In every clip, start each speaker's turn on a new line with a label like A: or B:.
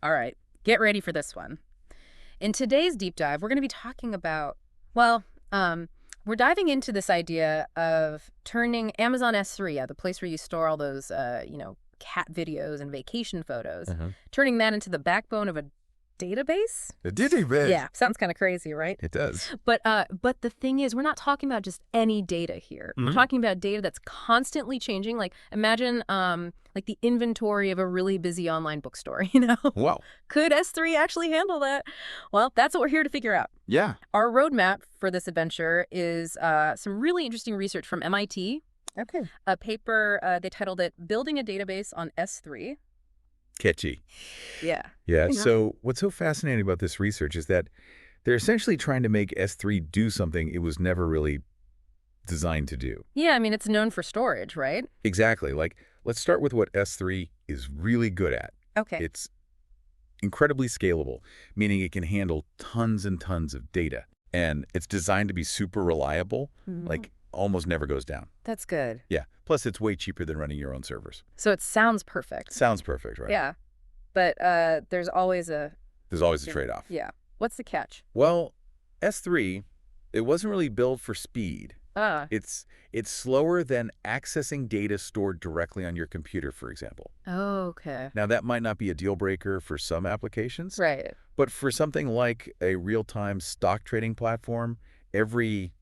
A: All right, get ready for this one. In today's deep dive, we're going to be talking about, well, we're diving into this idea of turning Amazon S3, the place where you store all those, cat videos and vacation photos,
B: Uh-huh.
A: turning that into the backbone of a database.
B: A ditty bit.
A: Yeah, sounds kind of crazy, right?
B: It does.
A: But the thing is, we're not talking about just any data here. We're
B: Mhm.
A: talking about data that's constantly changing. Like imagine like the inventory of a really busy online bookstore,
B: Wow.
A: Could S3 actually handle that? Well, that's what we're here to figure out.
B: Yeah.
A: Our roadmap for this adventure is some really interesting research from MIT,
B: Okay.
A: a paper, they titled it Building a Database on S3.
B: Catchy.
A: Yeah.
B: Yeah.
A: Yeah.
B: So what's so fascinating about this research is that they're essentially trying to make S3 do something it was never really designed to do.
A: Yeah, I mean, it's known for storage, right?
B: Exactly. Like, let's start with what S3 is really good at.
A: Okay.
B: It's incredibly scalable, meaning it can handle tons and tons of data. And it's designed to be super reliable, like almost never goes down.
A: That's good.
B: Yeah. Plus, it's way cheaper than running your own servers.
A: So it sounds perfect.
B: Sounds perfect, right?
A: Yeah. But there's always a...
B: There's always a trade-off.
A: Yeah. What's the catch?
B: Well, S3, it wasn't really built for speed.
A: Ah.
B: It's slower than accessing data stored directly on your computer, for example.
A: Okay.
B: Now, that might not be a deal breaker for some applications,
A: Right.
B: but for something like a real-time stock trading platform, every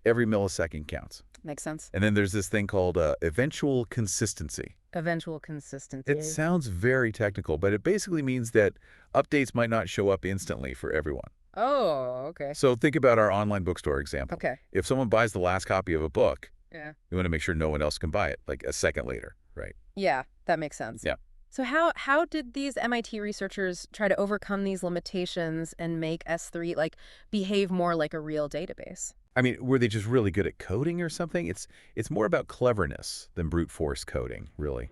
B: millisecond counts.
A: Makes sense.
B: And then there's this thing called eventual consistency.
A: Eventual consistency.
B: It sounds very technical, but it basically means that updates might not show up instantly for everyone.
A: Oh, okay.
B: So think about our online bookstore example.
A: Okay.
B: If someone buys the last copy of a book,
A: Yeah.
B: you want to make sure no one else can buy it, like a second later, right?
A: Yeah, that makes sense.
B: Yeah.
A: So how did these MIT researchers try to overcome these limitations and make S3 behave more like a real database?
B: I mean, were they just really good at coding or something? It's more about cleverness than brute force coding, really.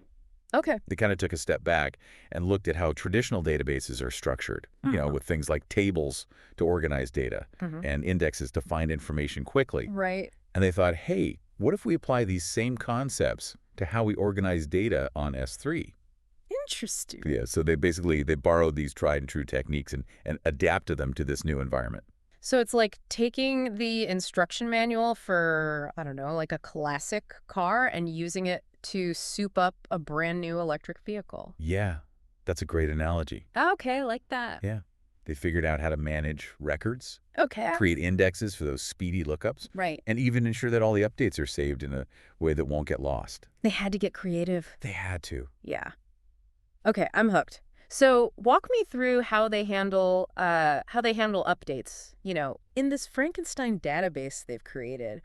A: Okay.
B: They kind of took a step back and looked at how traditional databases are structured, with things like tables to organize data and indexes to find information quickly.
A: Right.
B: And they thought, hey, what if we apply these same concepts to how we organize data on S3?
A: Interesting.
B: Yeah, so they borrowed these tried and true techniques and adapted them to this new environment.
A: So it's like taking the instruction manual for, I don't know, like a classic car and using it to soup up a brand new electric vehicle.
B: Yeah, that's a great analogy.
A: Okay, like that.
B: Yeah. They figured out how to manage records,
A: Okay.
B: create indexes for those speedy lookups,
A: Right.
B: and even ensure that all the updates are saved in a way that won't get lost.
A: They had to get creative.
B: They had to.
A: Yeah. Okay, I'm hooked. So walk me through how they handle updates, in this Frankenstein database they've created.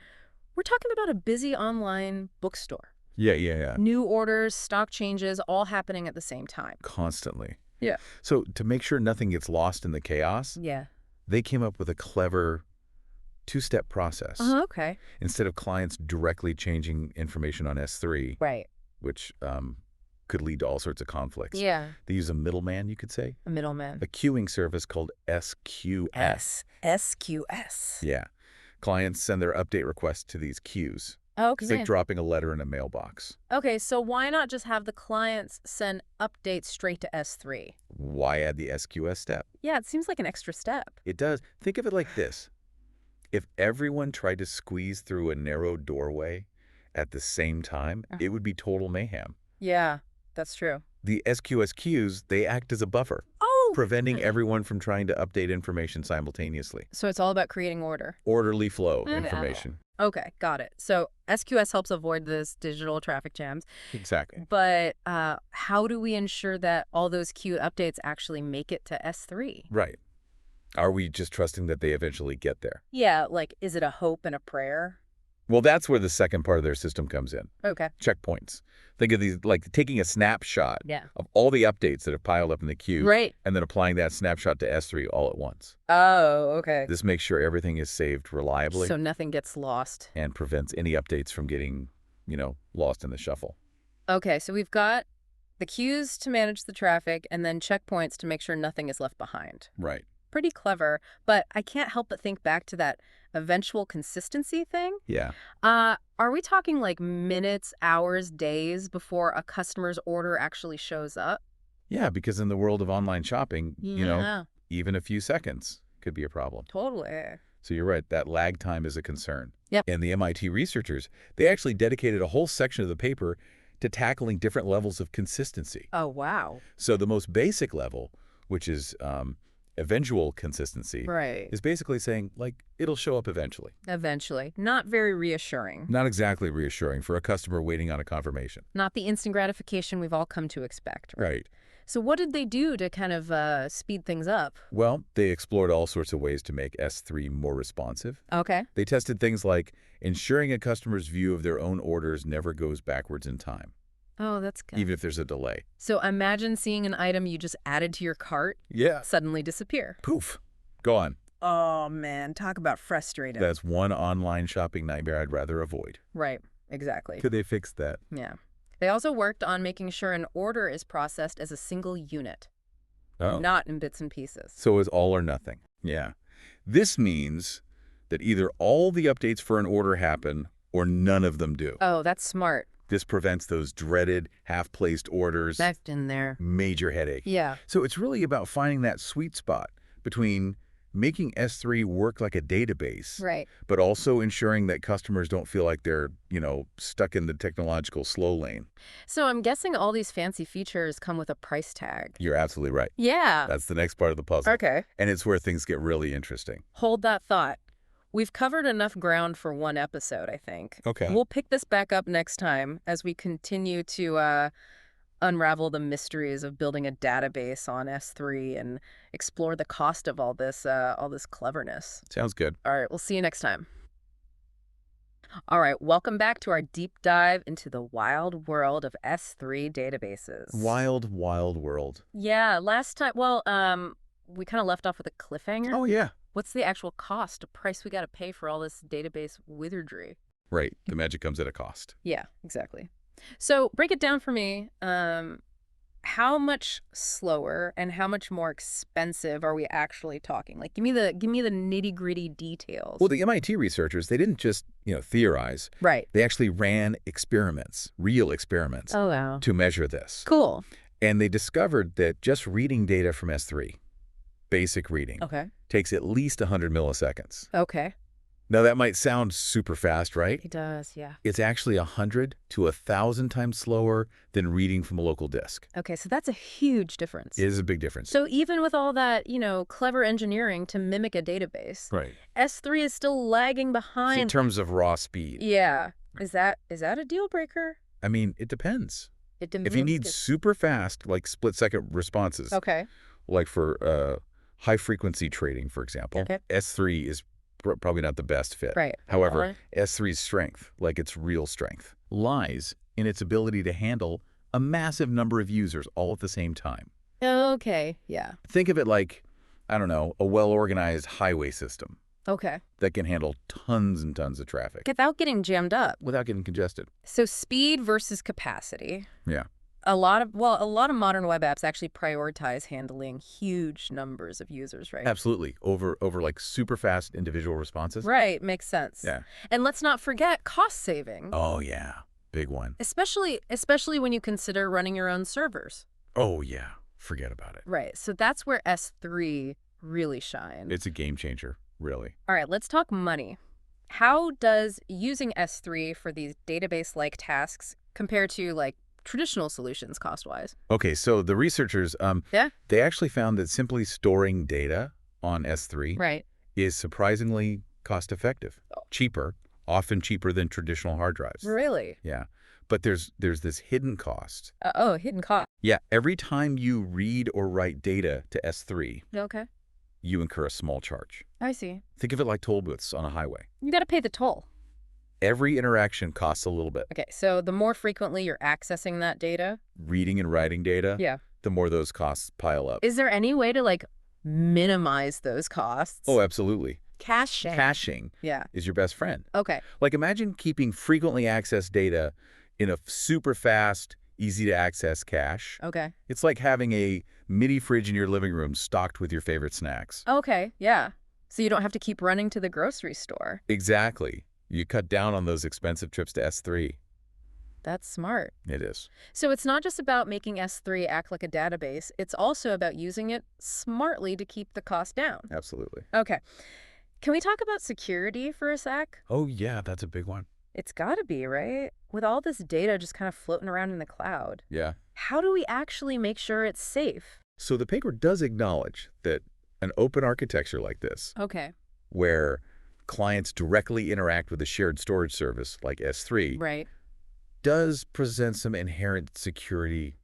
A: We're talking about a busy online bookstore.
B: Yeah.
A: New orders, stock changes, all happening at the same time.
B: Constantly.
A: Yeah.
B: So to make sure nothing gets lost in the chaos,
A: Yeah.
B: they came up with a clever two-step process.
A: Okay.
B: Instead of clients directly changing information on S3,
A: Right.
B: which could lead to all sorts of conflicts.
A: Yeah.
B: They use a middleman, you could say,
A: A middleman.
B: a queuing service called SQS.
A: SQS.
B: Yeah. Clients send their update requests to these queues. It's like
A: Okay.
B: dropping a letter in a mailbox.
A: Okay, so why not just have the clients send updates straight to S3?
B: Why add the SQS step?
A: Yeah, it seems like an extra step.
B: It does. Think of it like this. If everyone tried to squeeze through a narrow doorway at the same time, it would be total mayhem.
A: Yeah, that's true.
B: The SQS queues, they act as a buffer,
A: Oh!
B: preventing everyone from trying to update information simultaneously.
A: So it's all about creating order.
B: Orderly flow of
A: Yeah.
B: information.
A: Okay, got it. So SQS helps avoid this digital traffic jams.
B: Exactly.
A: But how do we ensure that all those queued updates actually make it to S3?
B: Right. Are we just trusting that they eventually get there?
A: Yeah, is it a hope and a prayer?
B: Well, that's where the second part of their system comes in.
A: Okay.
B: Checkpoints. Think of these like taking a snapshot
A: Yeah.
B: of all the updates that have piled up in the queue
A: Right.
B: and then applying that snapshot to S3 all at once.
A: Oh, okay.
B: This makes sure everything is saved reliably
A: So nothing gets lost.
B: and prevents any updates from getting, lost in the shuffle.
A: Okay, so we've got the queues to manage the traffic and then checkpoints to make sure nothing is left behind.
B: Right.
A: Pretty clever, but I can't help but think back to that eventual consistency thing.
B: Yeah.
A: Are we talking like minutes, hours, days before a customer's order actually shows up?
B: Yeah, because in the world of online shopping,
A: Yeah,
B: even a few seconds could be a problem.
A: totally.
B: So you're right, that lag time is a concern.
A: Yep.
B: And the MIT researchers, they actually dedicated a whole section of the paper to tackling different levels of consistency.
A: Oh, wow.
B: So the most basic level, which is eventual consistency,
A: Right.
B: is basically saying, like, it'll show up eventually.
A: Eventually. Not very reassuring.
B: Not exactly reassuring for a customer waiting on a confirmation.
A: Not the instant gratification we've all come to expect.
B: Right.
A: So what did they do to kind of speed things up?
B: Well, they explored all sorts of ways to make S3 more responsive.
A: Okay.
B: They tested things like ensuring a customer's view of their own orders never goes backwards in time,
A: Oh, that's good.
B: even if there's a delay.
A: So imagine seeing an item you just added to your cart
B: Yeah.
A: suddenly disappear.
B: Poof. Go on.
A: Oh, man. Talk about frustrating.
B: That's one online shopping nightmare I'd rather avoid.
A: Right. Exactly.
B: Could they fix that?
A: Yeah. They also worked on making sure an order is processed as a single unit,
B: Oh.
A: not in bits and pieces.
B: So it's all or nothing. Yeah. This means that either all the updates for an order happen or none of them do.
A: Oh, that's smart.
B: This prevents those dreaded half-placed orders.
A: I've been there.
B: Major headache.
A: Yeah.
B: So it's really about finding that sweet spot between making S3 work like a database,
A: Right.
B: but also ensuring that customers don't feel like they're, stuck in the technological slow lane.
A: So I'm guessing all these fancy features come with a price tag.
B: You're absolutely right.
A: Yeah.
B: That's the next part of the puzzle.
A: Okay.
B: And it's where things get really interesting.
A: Hold that thought. We've covered enough ground for one episode, I think.
B: Okay.
A: We'll pick this back up next time as we continue to unravel the mysteries of building a database on S3 and explore the cost of all this cleverness.
B: Sounds good.
A: All right, we'll see you next time. All right, welcome back to our deep dive into the wild world of S3 databases.
B: Wild, wild world.
A: Yeah, last time, we kind of left off with a cliffhanger.
B: Oh, yeah.
A: What's the actual cost, a price we got to pay for all this database wizardry?
B: Right. The magic comes at a cost.
A: Yeah, exactly. So break it down for me. How much slower and how much more expensive are we actually talking? Like, give me the nitty-gritty details.
B: Well, the MIT researchers, they didn't just, theorize.
A: Right.
B: They actually ran experiments, real experiments,
A: Oh, wow.
B: to measure this.
A: Cool.
B: And they discovered that just reading data from S3, basic reading,
A: Okay.
B: takes at least 100 milliseconds.
A: Okay.
B: Now, that might sound super fast, right?
A: It does, yeah.
B: It's actually 100 to 1,000 times slower than reading from a local disk.
A: Okay, so that's a huge difference.
B: It is a big difference.
A: So even with all that, clever engineering to mimic a database,
B: right.
A: S3 is still lagging
B: In
A: behind.
B: terms of raw speed.
A: Yeah. Is that a deal breaker?
B: I mean, it depends.
A: It
B: If you
A: demands
B: need super fast, like split-second responses,
A: Okay.
B: like for high-frequency trading, for example,
A: Okay.
B: S3 is probably not the best fit.
A: Right.
B: However,
A: Alright.
B: S3's strength, like its real strength, lies in its ability to handle a massive number of users all at the same time.
A: Okay. Yeah.
B: Think of it like, I don't know, a well-organized highway system
A: Okay.
B: that can handle tons and tons of traffic
A: Without getting jammed up.
B: without getting congested.
A: So speed versus capacity.
B: Yeah.
A: A lot of modern web apps actually prioritize handling huge numbers of users, right?
B: Absolutely. Over like super fast individual responses.
A: Right, makes sense.
B: Yeah.
A: And let's not forget cost saving.
B: Oh, yeah. Big one.
A: Especially when you consider running your own servers.
B: Oh, yeah. Forget about it.
A: Right. So that's where S3 really shines.
B: It's a game changer, really.
A: All right, let's talk money. How does using S3 for these database-like tasks compare to like traditional solutions cost-wise?
B: Okay, so the researchers,
A: Yeah.
B: they actually found that simply storing data on S3
A: Right.
B: is surprisingly cost-effective, cheaper, often cheaper than traditional hard drives.
A: Really?
B: Yeah, but there's this hidden cost.
A: Hidden cost.
B: Yeah, every time you read or write data to S3,
A: Okay.
B: you incur a small charge.
A: I see.
B: Think of it like toll booths on a highway.
A: You got to pay the toll.
B: Every interaction costs a little bit.
A: Okay, so the more frequently you're accessing that data.
B: Reading and writing data,
A: Yeah.
B: the more those costs pile up.
A: Is there any way to like minimize those costs?
B: Oh, absolutely.
A: Caching.
B: Caching
A: Yeah.
B: is your best friend.
A: Okay.
B: Like imagine keeping frequently accessed data in a super fast, easy to access cache.
A: Okay.
B: It's like having a mini fridge in your living room stocked with your favorite snacks.
A: Okay. Yeah. So you don't have to keep running to the grocery store.
B: Exactly. You cut down on those expensive trips to S3.
A: That's smart.
B: It is.
A: So it's not just about making S3 act like a database, it's also about using it smartly to keep the cost down.
B: Absolutely.
A: Okay. Can we talk about security for a sec?
B: Oh, yeah, that's a big one.
A: It's gotta be, right? With all this data just kind of floating around in the cloud,
B: Yeah.
A: how do we actually make sure it's safe?
B: So the paper does acknowledge that an open architecture like this,
A: Okay.
B: where clients directly interact with a shared storage service like S3,
A: Right.
B: does present some inherent security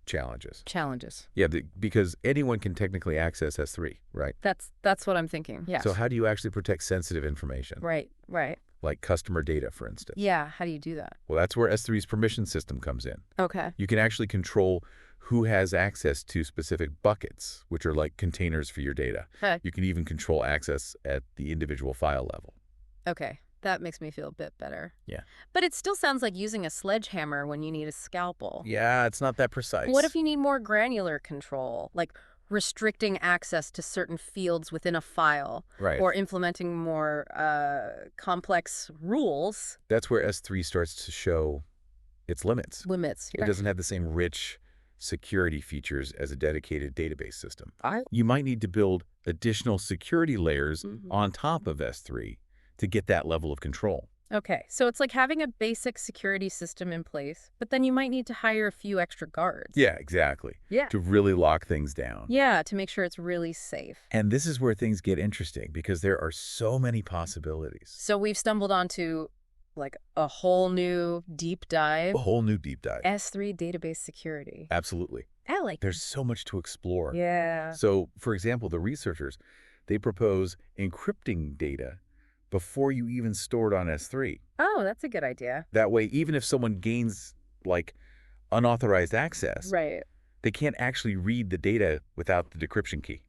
B: challenges.
A: Challenges.
B: Yeah, because anyone can technically access S3, right?
A: That's what I'm thinking. Yes.
B: So how do you actually protect sensitive information,
A: Right.
B: like customer data, for instance?
A: Yeah, how do you do that?
B: Well, that's where S3's permission system comes in.
A: Okay.
B: You can actually control who has access to specific buckets, which are like containers for your data.
A: Huh.
B: You can even control access at the individual file level.
A: Okay. That makes me feel a bit better.
B: Yeah.
A: But it still sounds like using a sledgehammer when you need a scalpel.
B: Yeah, it's not that precise.
A: What if you need more granular control, like restricting access to certain fields within a file,
B: Right.
A: or implementing more complex rules?
B: That's where S3 starts to show its limits.
A: Limits.
B: It doesn't have the same rich security features as a dedicated database system.
A: I-
B: You might need to build additional security layers
A: Mhm.
B: on top of S3 to get that level of control.
A: Okay, so it's like having a basic security system in place, but then you might need to hire a few extra guards.
B: Yeah, exactly.
A: Yeah.
B: To really lock things down.
A: Yeah, to make sure it's really safe.
B: And this is where things get interesting because there are so many possibilities.
A: So we've stumbled onto like a whole new deep dive.
B: A whole new deep dive.
A: S3 database security.
B: Absolutely.
A: I like
B: There's so much to explore.
A: Yeah.
B: So, for example, the researchers, they propose encrypting data before you even store it on S3.
A: Oh, that's a good idea.
B: That way, even if someone gains, like, unauthorized access,
A: Right.
B: they can't actually read the data without the decryption key.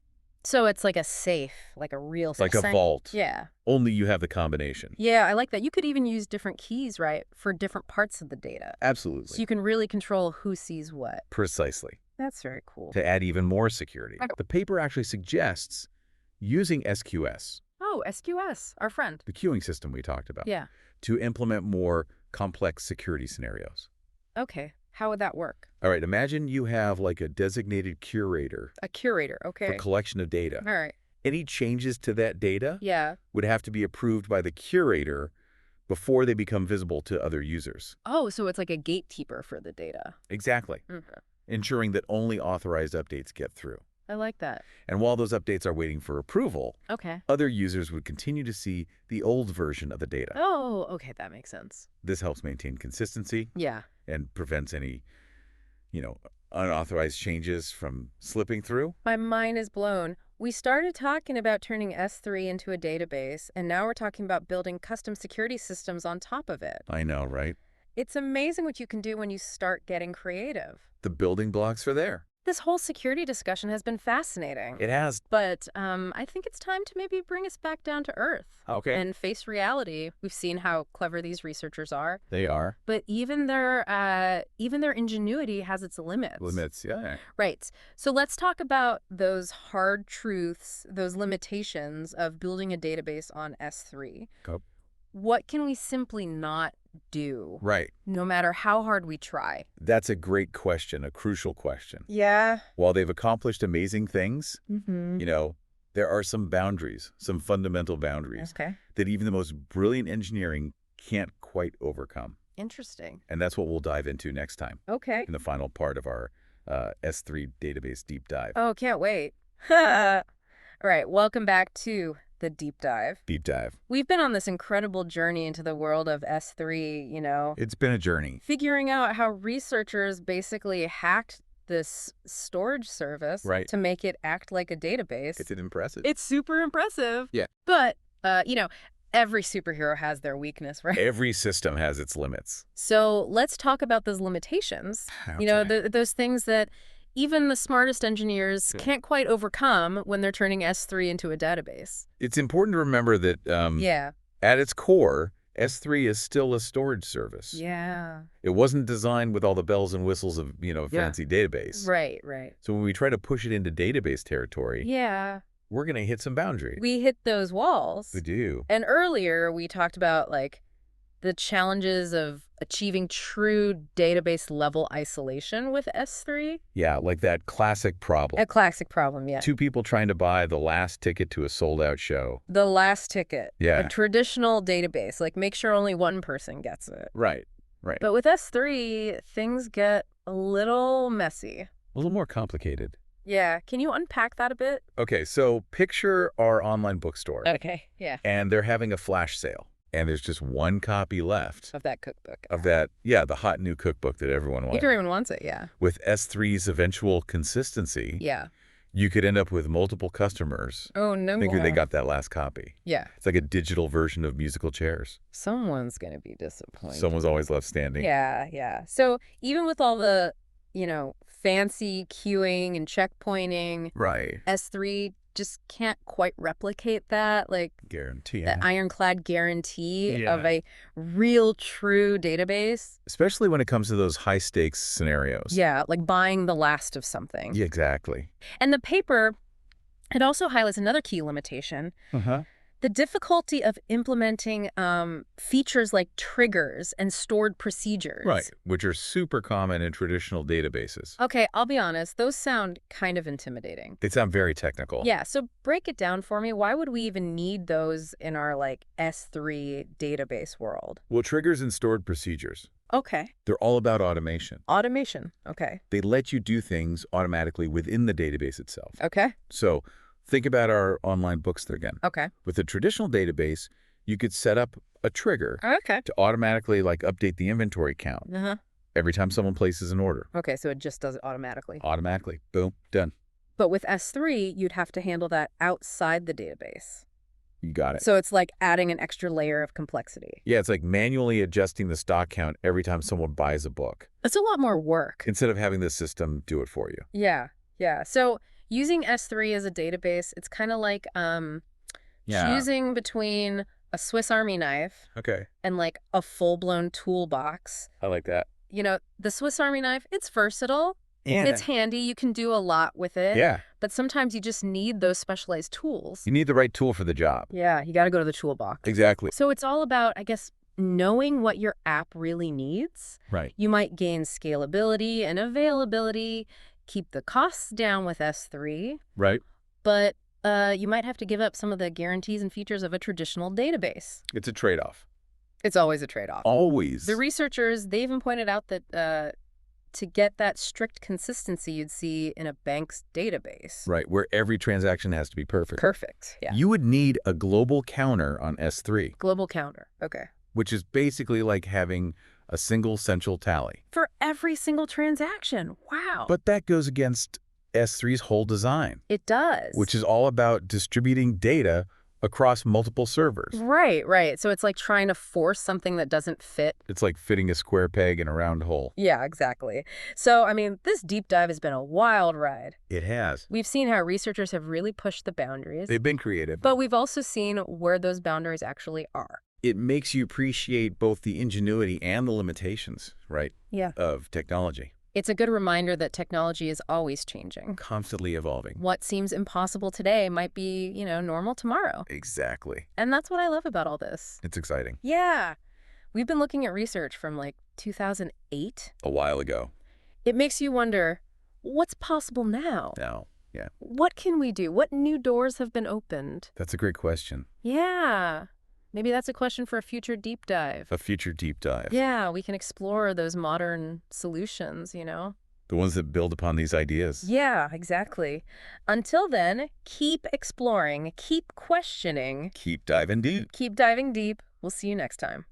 A: So it's like a safe, like a real
B: Like a
A: safe.
B: vault.
A: Yeah.
B: Only you have the combination.
A: Yeah, I like that. You could even use different keys, right, for different parts of the data.
B: Absolutely.
A: So you can really control who sees what.
B: Precisely.
A: That's very cool.
B: To add even more security.
A: Okay.
B: The paper actually suggests using SQS,
A: Oh, SQS, our friend.
B: the queuing system we talked about,
A: Yeah.
B: to implement more complex security scenarios.
A: Okay. How would that work?
B: All right, imagine you have like a designated curator
A: A curator.
B: for
A: Okay.
B: collection of data.
A: All right.
B: Any changes to that data
A: Yeah.
B: would have to be approved by the curator before they become visible to other users.
A: Oh, so it's like a gatekeeper for the data.
B: Exactly.
A: Okay.
B: Ensuring that only authorized updates get through.
A: I like that.
B: And while those updates are waiting for approval,
A: Okay.
B: other users would continue to see the old version of the data.
A: Oh, okay. That makes sense.
B: This helps maintain consistency
A: Yeah.
B: and prevents any, unauthorized changes from slipping through.
A: My mind is blown. We started talking about turning S3 into a database, and now we're talking about building custom security systems on top of it.
B: I know, right?
A: It's amazing what you can do when you start getting creative.
B: The building blocks are there.
A: This whole security discussion has been fascinating.
B: It has.
A: But I think it's time to maybe bring us back down to earth
B: Okay.
A: and face reality. We've seen how clever these researchers are,
B: They are.
A: but even their ingenuity has its limits.
B: Limits, yeah.
A: Right. So let's talk about those hard truths, those limitations of building a database on S3.
B: Go.
A: What can we simply not do,
B: Right.
A: no matter how hard we try?
B: That's a great question, a crucial question.
A: Yeah.
B: While they've accomplished amazing things,
A: Mm-hmm.
B: there are some boundaries, some fundamental boundaries
A: Okay.
B: that even the most brilliant engineering can't quite overcome.
A: Interesting.
B: And that's what we'll dive into next time
A: Okay.
B: in the final part of our S3 database deep dive.
A: Oh, can't wait. All right. Welcome back to the deep dive.
B: Deep dive.
A: We've been on this incredible journey into the world of S3,
B: It's been a journey.
A: figuring out how researchers basically hacked this storage service
B: Right.
A: to make it act like a database.
B: It's impressive.
A: It's super impressive.
B: Yeah.
A: But, every superhero has their weakness, right?
B: Every system has its limits.
A: So let's talk about those limitations. Those things that even the smartest engineers
B: Okay.
A: can't quite overcome when they're turning S3 into a database.
B: It's important to remember that
A: Yeah.
B: at its core, S3 is still a storage service.
A: Yeah.
B: It wasn't designed with all the bells and whistles of, fancy database.
A: Right, right.
B: So when we try to push it into database territory,
A: Yeah.
B: we're going to hit some boundaries.
A: We hit those walls.
B: We do.
A: And earlier we talked about the challenges of achieving true database level isolation with S3.
B: Yeah, like that classic problem.
A: A classic problem, yeah.
B: Two people trying to buy the last ticket to a sold-out show.
A: The last ticket.
B: Yeah.
A: A traditional database, like make sure only one person gets it.
B: Right, right.
A: But with S3, things get a little messy.
B: A little more complicated.
A: Yeah. Can you unpack that a bit?
B: Okay, so picture our online bookstore,
A: Okay. Yeah.
B: and they're having a flash sale, and there's just one copy left
A: Of that cookbook.
B: of that, the hot new cookbook that everyone wants.
A: Everyone wants it, yeah.
B: With S3's eventual consistency,
A: Yeah.
B: you could end up with multiple customers
A: Oh, no
B: thinking they
A: more.
B: got that last copy.
A: Yeah.
B: It's like a digital version of musical chairs.
A: Someone's going to be disappointed.
B: Someone's always left standing.
A: Yeah, yeah. So even with all the, fancy queuing and checkpointing,
B: Right.
A: S3 just can't quite replicate that, like
B: Guarantee.
A: the ironclad guarantee
B: Yeah.
A: of a real, true database.
B: Especially when it comes to those high-stakes scenarios.
A: Yeah, like buying the last of something.
B: Yeah, exactly.
A: And the paper, it also highlights another key limitation.
B: Uh-huh.
A: The difficulty of implementing features like triggers and stored procedures.
B: Right, which are super common in traditional databases.
A: Okay, I'll be honest. Those sound kind of intimidating.
B: They sound very technical.
A: Yeah, so break it down for me. Why would we even need those in our, S3 database world?
B: Well, triggers and stored procedures,
A: Okay.
B: they're all about automation.
A: Automation. Okay.
B: They let you do things automatically within the database itself.
A: Okay.
B: So think about our online bookstore again.
A: Okay.
B: With a traditional database, you could set up a trigger
A: Okay.
B: to automatically update the inventory count
A: Uh-huh.
B: every time someone places an order.
A: Okay, so it just does it automatically.
B: Automatically. Boom. Done.
A: But with S3, you'd have to handle that outside the database.
B: You got it.
A: So it's like adding an extra layer of complexity.
B: Yeah, it's like manually adjusting the stock count every time someone buys a book
A: It's a lot more work.
B: instead of having the system do it for you.
A: Yeah. Yeah. So using S3 as a database, it's kind of like choosing between a Swiss Army knife
B: Okay.
A: and a full-blown toolbox.
B: I like that.
A: The Swiss Army knife, it's versatile. It's handy. You can do a lot with it.
B: Yeah.
A: But sometimes you just need those specialized tools.
B: You need the right tool for the job.
A: Yeah, you got to go to the toolbox.
B: Exactly.
A: So it's all about, I guess, knowing what your app really needs.
B: Right.
A: You might gain scalability and availability, keep the costs down with S3,
B: Right.
A: but you might have to give up some of the guarantees and features of a traditional database.
B: It's a trade-off.
A: It's always a trade-off.
B: Always.
A: The researchers, they even pointed out that to get that strict consistency you'd see in a bank's database.
B: Right, where every transaction has to be perfect.
A: Perfect. Yeah.
B: You would need a global counter on S3,
A: Global counter. Okay.
B: which is basically like having a single central tally.
A: For every single transaction. Wow.
B: But that goes against S3's whole design,
A: it does.
B: which is all about distributing data across multiple servers.
A: Right, right. So it's like trying to force something that doesn't fit.
B: It's like fitting a square peg in a round hole.
A: Yeah, exactly. So, this deep dive has been a wild ride.
B: It has.
A: We've seen how researchers have really pushed the boundaries,
B: They've been creative.
A: but we've also seen where those boundaries actually are.
B: It makes you appreciate both the ingenuity and the limitations, right,
A: Yeah.
B: of technology.
A: It's a good reminder that technology is always changing.
B: Constantly evolving.
A: What seems impossible today might be, normal tomorrow.
B: Exactly.
A: And that's what I love about all this.
B: It's exciting.
A: Yeah. We've been looking at research from 2008.
B: A while ago.
A: It makes you wonder, what's possible now?
B: Now, yeah.
A: What can we do? What new doors have been opened?
B: That's a great question.
A: Yeah. Maybe that's a question for a future deep dive.
B: A future deep dive.
A: Yeah, we can explore those modern solutions,
B: The ones that build upon these ideas.
A: Yeah, exactly. Until then, keep exploring, keep questioning,
B: Keep diving deep.
A: keep diving deep. We'll see you next time.